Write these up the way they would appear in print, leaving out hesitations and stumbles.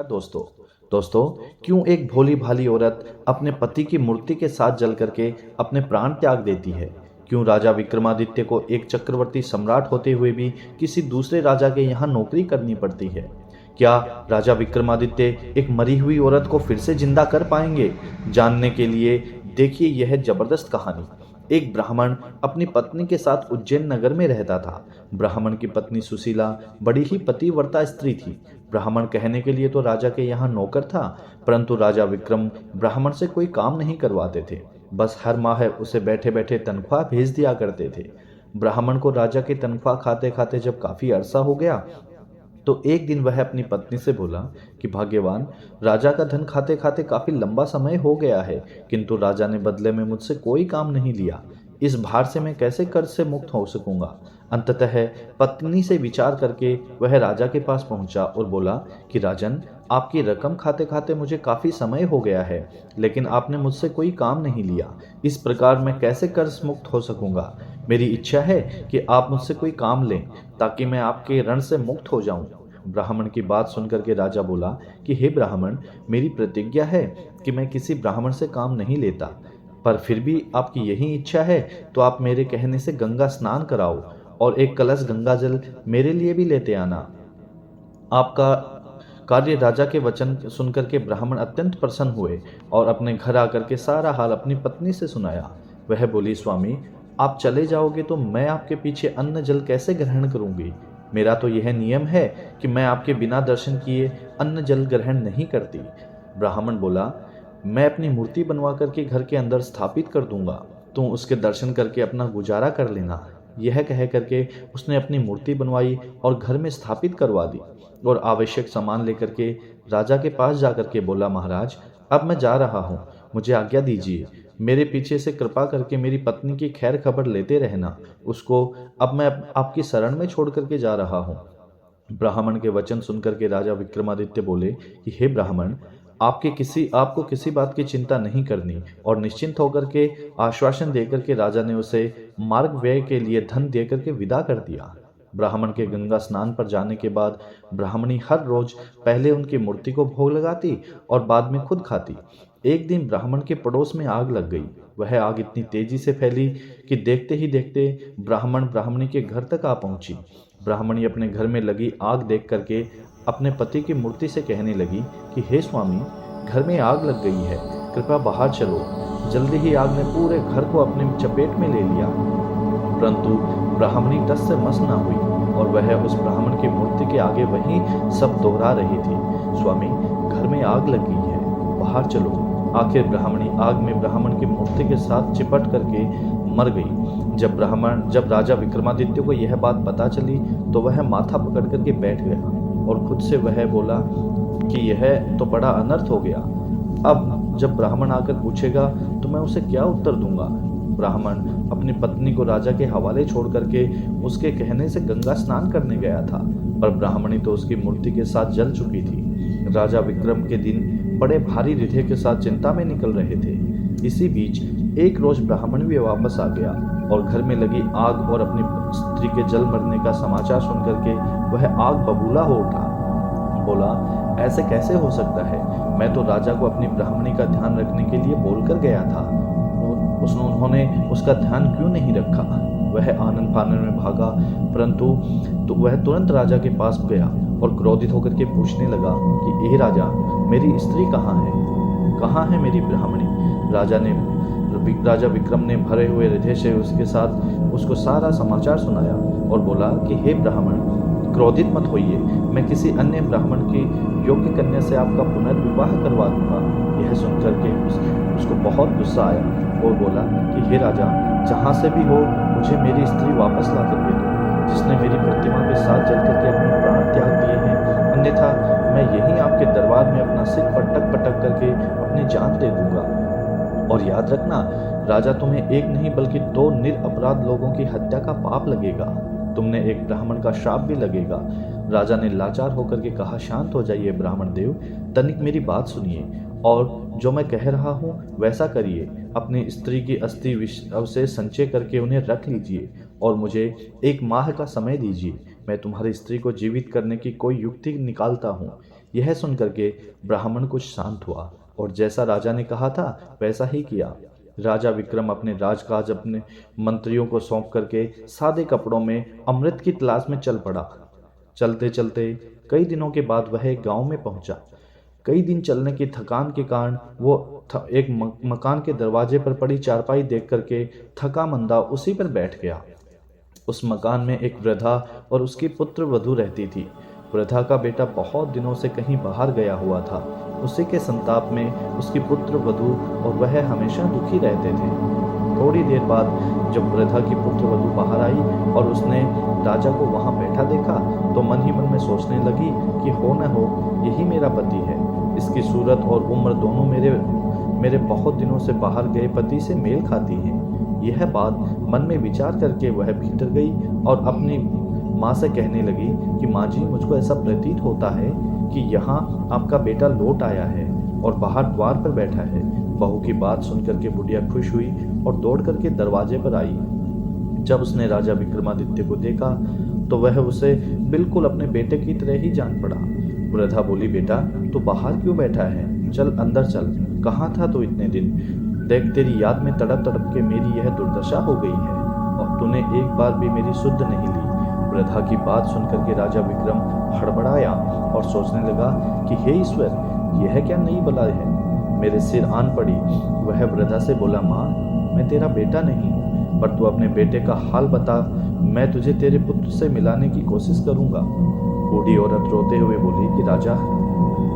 दोस्तों दोस्तों क्यों एक भोली भाली औरत अपने पति की मूर्ति के साथ जल करके अपने प्राण त्याग देती है? क्यों राजा विक्रमादित्य को एक चक्रवर्ती सम्राट होते हुए भी किसी दूसरे राजा के यहाँ नौकरी करनी पड़ती है? क्या राजा विक्रमादित्य एक मरी हुई औरत को फिर से जिंदा कर पाएंगे? जानने के लिए देखिए यह जबरदस्त कहानी। एक ब्राह्मण अपनी पत्नी के साथ उज्जैन नगर में रहता था। ब्राह्मण की पत्नी सुशीला बड़ी ही पतिव्रता स्त्री थी। ब्राह्मण कहने के लिए तो राजा के यहाँ नौकर था, परंतु राजा विक्रम ब्राह्मण से कोई काम नहीं करवाते थे। बस हर माह उसे बैठे बैठे तनख्वाह भेज दिया करते थे। ब्राह्मण को राजा की तनख्वाह खाते खाते जब काफी अरसा हो गया, तो एक दिन वह अपनी पत्नी से बोला कि भाग्यवान, राजा का धन खाते खाते काफी लंबा समय हो गया है, किंतु राजा ने बदले में मुझसे कोई काम नहीं लिया। इस भार से मैं कैसे कर्ज से मुक्त हो सकूंगा? अंततः पत्नी से विचार करके वह राजा के पास पहुंचा और बोला कि राजन, आपकी रकम खाते खाते मुझे काफी समय हो गया है, लेकिन आपने मुझसे कोई काम नहीं लिया। इस प्रकार मैं कैसे कर्ज मुक्त हो सकूंगा? मेरी इच्छा है कि आप मुझसे कोई काम लें, ताकि मैं आपके ऋण से मुक्त हो जाऊं। ब्राह्मण की बात सुनकर के राजा बोला कि हे ब्राह्मण, मेरी प्रतिज्ञा है कि मैं किसी ब्राह्मण से काम नहीं लेता, पर फिर भी आपकी यही इच्छा है तो आप मेरे कहने से गंगा स्नान कराओ और एक कलश गंगा जल मेरे लिए भी लेते आना। आपका कार्य राजा के वचन सुनकर के ब्राह्मण अत्यंत प्रसन्न हुए और अपने घर आकर के सारा हाल अपनी पत्नी से सुनाया। वह बोली, स्वामी, आप चले जाओगे तो मैं आपके पीछे अन्न जल कैसे ग्रहण करूंगी? मेरा तो यह नियम है कि मैं आपके बिना दर्शन किए अन्न जल ग्रहण नहीं करती। ब्राह्मण बोला, मैं अपनी मूर्ति बनवा करके घर के अंदर स्थापित कर दूंगा, तुम उसके दर्शन करके अपना गुजारा कर लेना। यह कह करके उसने अपनी मूर्ति बनवाई और घर में स्थापित करवा दी और आवश्यक सामान लेकर के राजा के पास जाकर के बोला, महाराज, अब मैं जा रहा हूँ, मुझे आज्ञा दीजिए। मेरे पीछे से कृपा करके मेरी पत्नी की खैर खबर लेते रहना। उसको अब मैं आपकी शरण में छोड़ करके जा रहा हूँ। ब्राह्मण के वचन सुनकर के राजा विक्रमादित्य बोले कि हे ब्राह्मण, आपको किसी बात की चिंता नहीं करनी, और निश्चिंत होकर के आश्वासन देकर के राजा ने उसे मार्ग व्यय के लिए धन देकर के विदा कर दिया। ब्राह्मण के गंगा स्नान पर जाने के बाद ब्राह्मणी हर रोज पहले उनकी मूर्ति को भोग लगाती और बाद में खुद खाती। एक दिन ब्राह्मण के पड़ोस में आग लग गई। वह आग इतनी तेजी से फैली कि देखते ही देखते ब्राह्मण ब्राह्मणी के घर तक आ पहुंची। ब्राह्मणी अपने घर में लगी आग देख करके अपने पति की मूर्ति से कहने लगी कि हे स्वामी, घर में आग लग गई है, कृपया बाहर चलो। जल्दी ही आग ने पूरे घर को अपने चपेट में ले लिया, परंतु ब्राह्मणी टस से मस न हुई और वह उस ब्राह्मण की मूर्ति के आगे वही सब दोहरा रही थी, स्वामी, घर में आग लग गई है, बाहर चलो। आखिर ब्राह्मणी आग में ब्राह्मण की मूर्ति के साथ चिपट करके मर गई। जब राजा विक्रमादित्य को यह बात पता चली तो वह माथा पकड़ करके बैठ गया और खुद से वह बोला कि यह तो बड़ा अनर्थ हो गया। अब जब ब्राह्मण आकर पूछेगा तो मैं उसे क्या उत्तर दूंगा? ब्राह्मण अपनी पत्नी को राजा के हवाले छोड़ करके उसके कहने से गंगा स्नान करने गया था, पर ब्राह्मणी तो उसकी मूर्ति के साथ जल चुकी थी। राजा विक्रम के दिन बड़े भारी हृदय के साथ चिंता में निकल रहे थे। इसी बीच एक रोज ब्राह्मण भी वापस आ गया और घर में लगी आग और अपनी स्त्री के जल मरने का समाचार सुनकर के वह आग बबूला हो उठा। बोला, ऐसे कैसे हो सकता है? मैं तो राजा को अपनी ब्राह्मणी का ध्यान रखने के लिए बोलकर गया था, उन्होंने उसका ध्यान क्यों नहीं रखा? वह आनंद फानन में भागा, परंतु तो वह तुरंत राजा के पास गया और क्रोधित होकर के पूछने लगा कि हे राजा, मेरी स्त्री कहाँ है? कहाँ है मेरी ब्राह्मणी? राजा विक्रम ने भरे हुए हृदय से उसको सारा समाचार सुनाया और बोला कि हे ब्राह्मण, क्रोधित मत होइए, मैं किसी अन्य ब्राह्मण की योग्य कन्या से आपका पुनर्विवाह करवा दूंगा। यह सुनकर के उसको बहुत गुस्सा आया और बोला कि हे राजा, जहाँ से भी हो मुझे मेरी स्त्री वापस ला करके दो, जिसने मेरी प्रतिमा के साथ जल करके अपने प्राण त्याग दिए हैं, अन्यथा मैं यहीं आपके दरबार में अपना सिर पटक पटक करके अपनी जान दे दूंगा। और याद रखना, राजा तुम्हें एक नहीं बल्कि 2 निरपराध लोगों की हत्या का पाप लगेगा, तुमने एक ब्राह्मण का श्राप भी लगेगा। राजा ने लाचार होकर के कहा, शांत हो जाइए ब्राह्मण देव, तनिक मेरी बात सुनिए और जो मैं कह रहा हूँ वैसा करिए। अपनी स्त्री की अस्थि अवशेष संचय करके उन्हें रख लीजिए और मुझे 1 माह का समय दीजिए। मैं तुम्हारी स्त्री को जीवित करने की कोई युक्ति निकालता हूँ। यह सुनकर के ब्राह्मण कुछ शांत हुआ और जैसा राजा ने कहा था वैसा ही किया। राजा विक्रम अपने राजकाज अपने मंत्रियों को सौंप करके सादे कपड़ों में अमृत की तलाश में चल पड़ा। चलते चलते कई दिनों के बाद वह एक गांव में पहुंचा। कई दिन चलने की थकान के कारण वो एक मकान के दरवाजे पर पड़ी चारपाई देख करके थका मंदा उसी पर बैठ गया। उस मकान में एक वृद्धा और उसकी पुत्र वधू रहती थी। वृद्धा का बेटा बहुत दिनों से कहीं बाहर गया हुआ था। उसी के संताप में उसकी पुत्र वधू और वह हमेशा दुखी रहते थे। थोड़ी देर बाद जब वृद्धा की पुत्र वधू बाहर आई और उसने राजा को वहां बैठा देखा तो मन ही मन में सोचने लगी कि हो न हो यही मेरा पति है। इसकी सूरत और उम्र दोनों मेरे बहुत दिनों से बाहर गए पति से मेल खाती है। यह बात मन में विचार करके वह भीतर गई और अपनी माँ से कहने लगी कि माँ जी, मुझको ऐसा प्रतीत होता है कि यहाँ आपका बेटा लौट आया है और बाहर द्वार पर बैठा है। बहू की बात सुनकर के बुढ़िया खुश हुई और दौड़ करके दरवाजे पर आई। जब उसने राजा विक्रमादित्य को देखा तो वह उसे बिल्कुल अपने बेटे की तरह ही जान पड़ा। वृद्धा बोली, बेटा तू बाहर क्यों बैठा है? चल अंदर चल। कहाँ था तू इतने दिन? देख, तेरी याद में तड़प तड़प के मेरी यह दुर्दशा हो गई है और तूने एक बार भी मेरी सुध नहीं ली। वृद्धा की बात सुनकर के राजा विक्रम हड़बड़ाया और सोचने लगा कि हे ईश्वर, यह क्या नई बला है मेरे सिर आन पड़ी। वह वृद्धा से बोला, माँ, मैं तेरा बेटा नहीं हूँ, पर तू अपने बेटे का हाल बता, मैं तुझे तेरे पुत्र से मिलाने की कोशिश करूँगा। बूढ़ी औरत रोते हुए बोली कि राजा।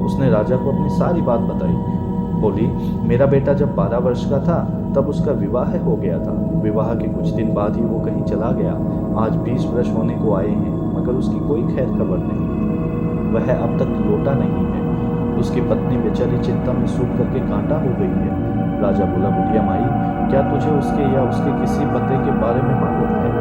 उसने राजा को अपनी सारी बात बताई। बोली, मेरा बेटा जब 12 वर्ष का था तब उसका विवाह हो गया था। विवाह के कुछ दिन बाद ही वो कहीं चला गया। आज 20 वर्ष होने को आए हैं मगर उसकी कोई खैर खबर नहीं। वह अब तक लौटा नहीं है। उसकी पत्नी बेचारी चिंता में सूख करके कांटा हो गई है। राजा बोला, बुढ़िया माई, क्या तुझे उसके या उसके किसी पते के बारे में मालूम है?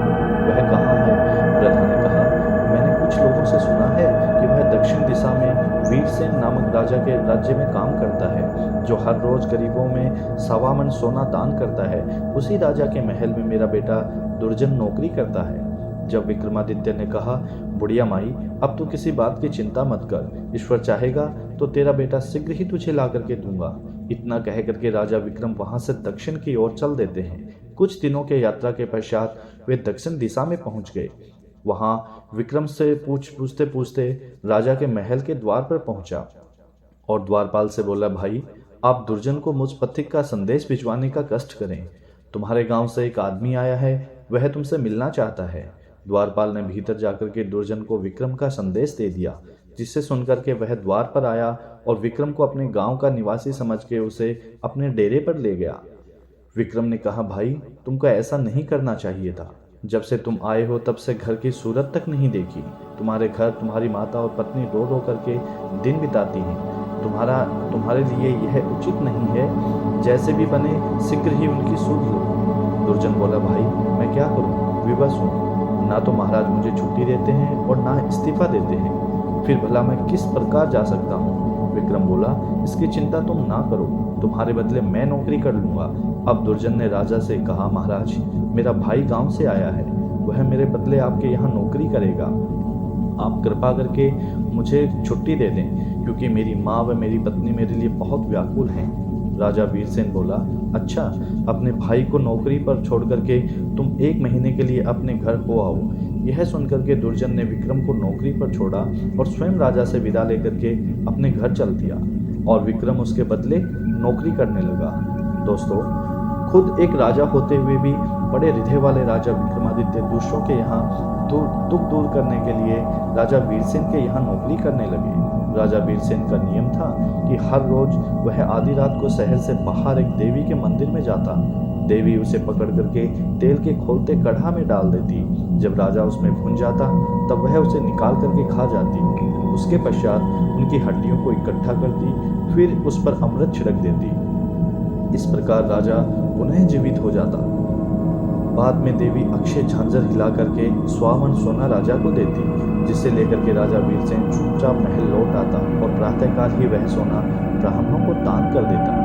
वह कहाँ है? वृद्धा ने कहा, मैंने कुछ लोगों से सुना है कि वह दक्षिण दिशा में वीरसेन नामक राजा के राज्य में काम करता है, जो हर रोज गरीबों में 1.25 मन सोना दान करता है। उसी राजा के महल में मेरा बेटा दुर्जन नौकरी करता है। जब विक्रमादित्य ने कहा, बुढ़िया माई, अब तू किसी बात की चिंता मत कर, ईश्वर चाहेगा तो तेरा बेटा शीघ्र ही तुझे ला करके दूंगा। इतना कह करके राजा विक्रम वहां से दक्षिण की ओर चल देते हैं। कुछ दिनों के यात्रा के पश्चात वे दक्षिण दिशा में पहुंच गए। वहां विक्रम से पूछते पूछते राजा के महल के द्वार पर पहुंचा और द्वारपाल से बोला, भाई, आप दुर्जन को मुझ पथिक का संदेश भिजवाने का कष्ट करें। तुम्हारे गांव से एक आदमी आया है, वह तुमसे मिलना चाहता है। द्वारपाल ने भीतर जाकर के दुर्जन को विक्रम का संदेश दे दिया, जिससे सुनकर के वह द्वार पर आया और विक्रम को अपने गांव का निवासी समझ के उसे अपने डेरे पर ले गया। विक्रम ने कहा, भाई, तुमको ऐसा नहीं करना चाहिए था। जब से तुम आए हो तब से घर की सूरत तक नहीं देखी। तुम्हारे घर तुम्हारी माता और पत्नी रो रो करके दिन बिताती हैं। तुम्हारे लिए यह उचित नहीं है। जैसे भी बने शीघ्र ही उनकी सुध लो। दुर्जन बोला, भाई, मैं क्या करूं? विवश हूं। ना तो महाराज मुझे छुट्टी देते हैं और ना इस्तीफा देते हैं। फिर भला मैं किस प्रकार जा सकता हूं? विक्रम बोला, इसकी चिंता तुम ना करो, तुम्हारे बदले मैं नौकरी कर लूंगा। अब दुर्जन ने राजा से कहा, महाराज, मेरा भाई गांव से आया है, वह मेरे बदले आपके यहाँ नौकरी करेगा। आप कृपा करके मुझे छुट्टी दे दें, क्योंकि मेरी माँ व मेरी पत्नी मेरे लिए बहुत व्याकुल हैं। राजा वीरसेन बोला, अच्छा, अपने भाई को नौकरी पर छोड़ करके तुम 1 महीने के लिए अपने घर हो आओ। यह सुनकर के दुर्जन ने विक्रम को नौकरी पर छोड़ा और स्वयं राजा से विदा लेकर के अपने घर चल दिया और विक्रम उसके बदले नौकरी करने लगा। दोस्तों, खुद एक राजा होते हुए भी बड़े हृदय वाले राजा विक्रमादित्य दूसरों के यहाँ दुख दूर करने के लिए राजा वीरसेन के यहाँ नौकरी करने लगे। राजा वीरसेन का नियम था कि हर रोज वह आधी रात को शहर से बाहर एक देवी के मंदिर में जाता। देवी उसे पकड़ करके तेल के खोलते कढ़ा में डाल देती। जब राजा उसमें भुन जाता तब वह उसे निकाल करके खा जाती। उसके पश्चात उनकी हड्डियों को इकट्ठा करती, फिर उस पर अमृत छिड़क देती। इस प्रकार राजा पुनः जीवित हो जाता। बाद में देवी अक्षय झांझर हिला करके 1.25 मन सोना राजा को देती, जिसे लेकर के राजा वीरसेन चुपचाप महल लौट आता और प्रातःकाल ही वह सोना ब्राह्मणों को दान कर देता।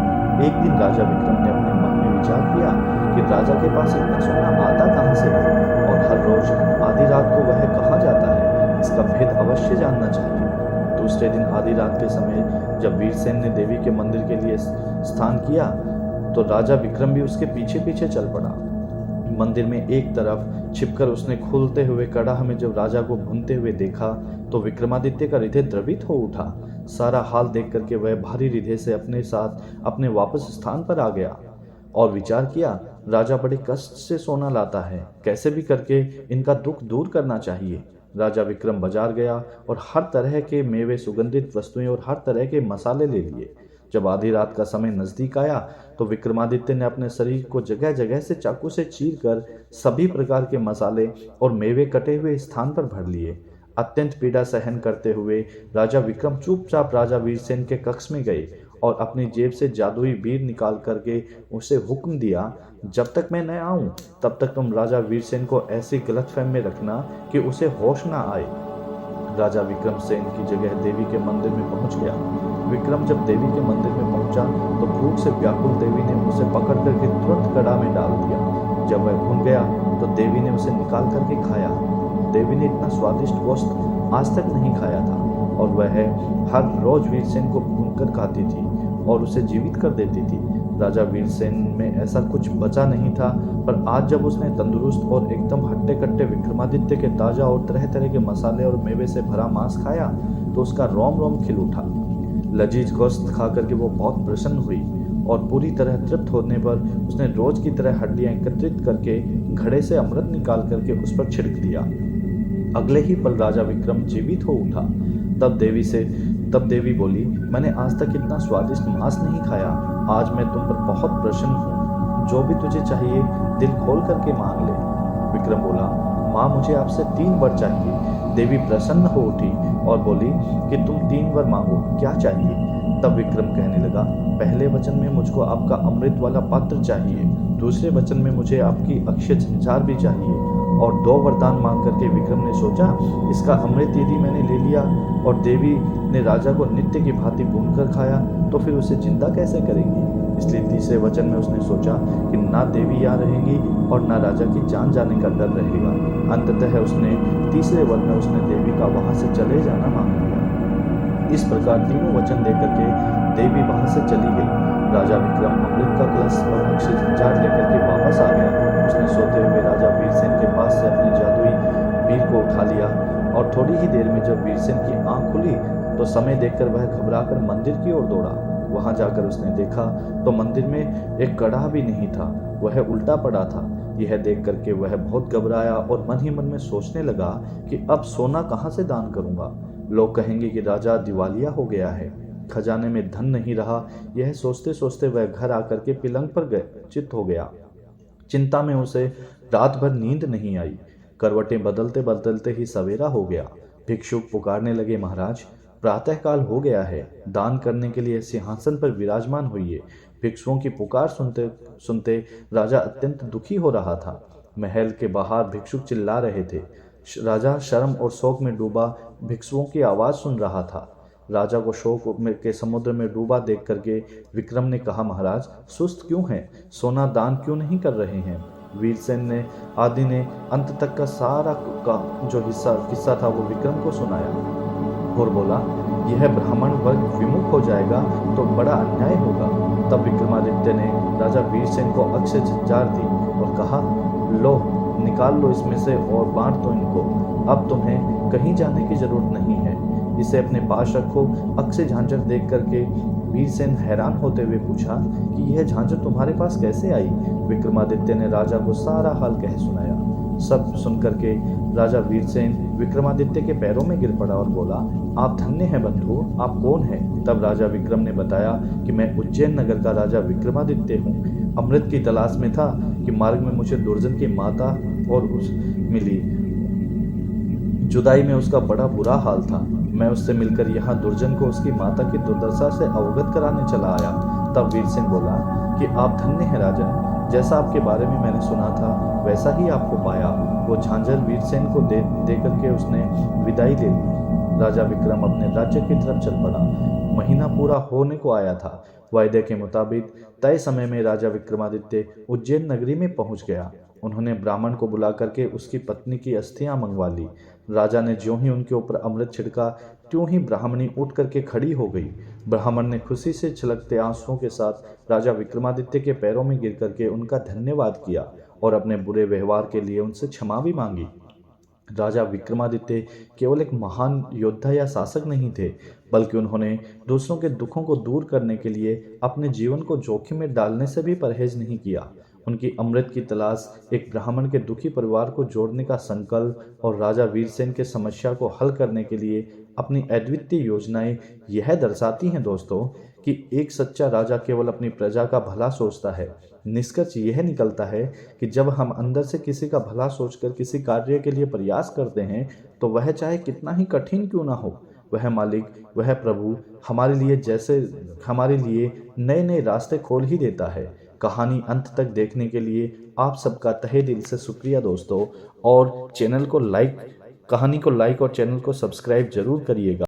एक दिन राजा विक्रम ने अपने मन में विचार किया कि राजा के पास इतना सोना आता कहाँ से है और हर रोज आधी रात को वह कहाँ जाता है, इसका भेद अवश्य जानना चाहिए। दूसरे दिन आधी रात के समय जब वीरसेन ने देवी के मंदिर के लिए स्थान किया तो राजा विक्रम भी उसके पीछे पीछे चल पड़ा। मंदिर में एक तरफ छिपकर उसने खुलते हुए कड़ाह में जब राजा को भूनते हुए देखा तो विक्रमादित्य का हृदय द्रवित हो उठा। सारा हाल देख करके वह भारी हृदय से अपने साथ अपने वापस स्थान पर आ गया और विचार किया, राजा बड़े कष्ट से सोना लाता है, कैसे भी करके इनका दुख दूर करना चाहिए। राजा विक्रम बाजार गया और हर तरह के मेवे, सुगंधित वस्तुएं और हर तरह के मसाले ले लिए। जब आधी रात का समय नजदीक आया तो विक्रमादित्य ने अपने शरीर को जगह जगह से चाकू से चीर कर सभी प्रकार के मसाले और मेवे कटे हुए स्थान पर भर लिए। अत्यंत पीड़ा सहन करते हुए राजा विक्रम चुपचाप राजा वीरसेन के कक्ष में गए और अपनी जेब से जादुई बीर निकाल करके उसे हुक्म दिया, जब तक मैं न आऊं तब तक तुम राजा वीरसेन को ऐसी गलतफहमी में रखना कि उसे होश ना आए। राजा विक्रम सेन की जगह देवी के मंदिर में पहुंच गया। विक्रम जब देवी के मंदिर में पहुंचा तो भूख से व्याकुल देवी ने उसे पकड़ करके तुरंत कड़ा में डाल दिया। जब वह भून गया तो देवी ने उसे निकाल करके खाया। देवी ने इतना स्वादिष्ट गोश्त आज तक नहीं खाया था और वह हर रोज वीरसेन को भूनकर खाती थी और उसे जीवित कर देती थी। राजा वीरसेन में ऐसा कुछ बचा नहीं था, पर आज जब उसने तंदुरुस्त और एकदम हट्टे कट्टे विक्रमादित्य के ताजा और तरह तरह के मसाले और मेवे से भरा मांस खाया तो उसका रोम रोम खिल उठा। लजीज गोश्त खा करके वो बहुत प्रसन्न हुई और पूरी तरह तृप्त होने पर उसने रोज की तरह हड्डियां एकत्रित करके घड़े से अमृत निकाल करके उस पर छिड़क दिया। अगले ही पल राजा विक्रम जीवित हो उठा। तब देवी बोली, मैंने आज तक इतना स्वादिष्ट मांस नहीं खाया। आज मैं तुम पर बहुत प्रसन्न हूँ। जो भी तुझे चाहिए दिल खोल करके मांग ले। विक्रम बोला, माँ मुझे आपसे 3 वर चाहिए। देवी प्रसन्न हो उठी और बोली कि तुम 3 वर मांगो, क्या चाहिए। तब विक्रम कहने लगा, पहले वचन में मुझको आपका अमृत वाला पात्र चाहिए, दूसरे वचन में मुझे आपकी अक्षय झंझार भी चाहिए। और 2 वरदान मांग करके विक्रम ने सोचा, इसका अमृत यदि मैंने ले लिया और देवी ने राजा को नित्य की भांति भूनकर खाया तो फिर उसे जिंदा कैसे करेंगी। इसलिए तीसरे वचन में उसने सोचा कि ना देवी यहाँ रहेंगी और ना राजा की जान जाने का डर रहेगा। अंततः उसने तीसरे वर में उसने देवी का वहां से चले जाना मांग लिया। इस प्रकार तीनों वचन देकर के देवी वहां से चली गई। राजा विक्रम अमृत का कलश और अक्षय झंझार लेकर के वापस आ गया। उसने सोते हुए राजा वीरसेन के पास से अपनी जादुई बीर को उठा लिया और थोड़ी ही देर में जब वीरसेन की आंख खुली तो समय देखकर वह घबराकर मंदिर की ओर दौड़ा। वहां जाकर उसने देखा तो मंदिर में एक कड़ा भी नहीं था, वह उल्टा पड़ा था। यह देख करके वह बहुत घबराया और मन ही मन में सोचने लगा कि अब सोना कहाँ से दान करूंगा। लोग कहेंगे कि राजा दिवालिया हो गया है, खजाने में धन नहीं रहा। यह सोचते सोचते वह घर आकर के पिलंग पर चित हो गया। चिंता में उसे रात भर नींद नहीं आई। करवटें बदलते बदलते ही सवेरा हो गया। भिक्षुक पुकारने लगे, महाराज प्रातःकाल हो गया है, दान करने के लिए सिंहासन पर विराजमान होइए। भिक्षुओं की पुकार सुनते सुनते राजा अत्यंत दुखी हो रहा था। महल के बाहर भिक्षुक चिल्ला रहे थे। राजा शर्म और शोक में डूबा भिक्षुओं की आवाज सुन रहा था। राजा को शोक के समुद्र में डूबा देख करके विक्रम ने कहा, महाराज सुस्त क्यों हैं, सोना दान क्यों नहीं कर रहे हैं। वीरसेन ने आदि ने अंत तक का सारा का जो किस्सा था वो विक्रम को सुनाया और बोला, यह ब्राह्मण वर्ग विमुख हो जाएगा तो बड़ा अन्याय होगा। तब विक्रमादित्य ने राजा वीरसेन को अक्षय झंझार दी और कहा, लो निकाल लो इसमें से और बांट दो इनको। अब तुम्हें कहीं जाने की जरूरत नहीं है, इसे अपने पास रखो। अक्षय झांझर देख करके वीरसेन हैरान होते हुए पूछा कि यह झांझर तुम्हारे पास कैसे आई। विक्रमादित्य ने राजा को सारा हाल कह सुनाया। सब सुनकर के राजा वीरसेन विक्रमादित्य के पैरों में गिर पड़ा और बोला, आप धन्य हैं बंधु, आप कौन हैं। तब राजा विक्रम ने बताया कि मैं उज्जैन नगर का राजा विक्रमादित्य हूँ। अमृत की तलाश में था कि मार्ग में मुझे दुर्जन की माता और उस मिली। जुदाई में उसका बड़ा बुरा हाल था। मैं उससे मिलकर यहाँ दुर्जन को उसकी माता की दुर्दशा से अवगत कराने चला आया। तब वीरसेन बोला कि आप धन्य हैं राजा, जैसा आपके बारे में मैंने सुना था वैसा ही आपको पाया। वो झांझर वीरसेन को दे करके उसने विदाई ले ली। राजा विक्रम अपने राज्य की तरफ चल पड़ा। महीना पूरा होने को आया था। वायदे के मुताबिक तय समय में राजा विक्रमादित्य उज्जैन नगरी में पहुंच गया। उन्होंने ब्राह्मण को बुला करके उसकी पत्नी की अस्थियां मंगवा ली। राजा ने ज्यों ही उनके ऊपर अमृत छिड़का त्यों ही ब्राह्मणी उठ करके खड़ी हो गई। ब्राह्मण ने खुशी से छलकते आंसुओं के साथ राजा विक्रमादित्य के पैरों में गिर करके उनका धन्यवाद किया और अपने बुरे व्यवहार के लिए उनसे क्षमा भी मांगी। राजा विक्रमादित्य केवल एक महान योद्धा या शासक नहीं थे, बल्कि उन्होंने दूसरों के दुखों को दूर करने के लिए अपने जीवन को जोखिम में डालने से भी परहेज नहीं किया। उनकी अमृत की तलाश एक ब्राह्मण के दुखी परिवार को जोड़ने का संकल्प और राजा वीरसेन के समस्या को हल करने के लिए अपनी अद्वितीय योजनाएं यह दर्शाती हैं दोस्तों कि एक सच्चा राजा केवल अपनी प्रजा का भला सोचता है। निष्कर्ष यह निकलता है कि जब हम अंदर से किसी का भला सोचकर किसी कार्य के लिए प्रयास करते हैं, तो वह चाहे कितना ही कठिन क्यों ना हो, वह मालिक, वह प्रभु हमारे लिए नए नए रास्ते खोल ही देता है। कहानी अंत तक देखने के लिए आप सबका तहे दिल से शुक्रिया दोस्तों, और कहानी को लाइक और चैनल को सब्सक्राइब जरूर करिएगा।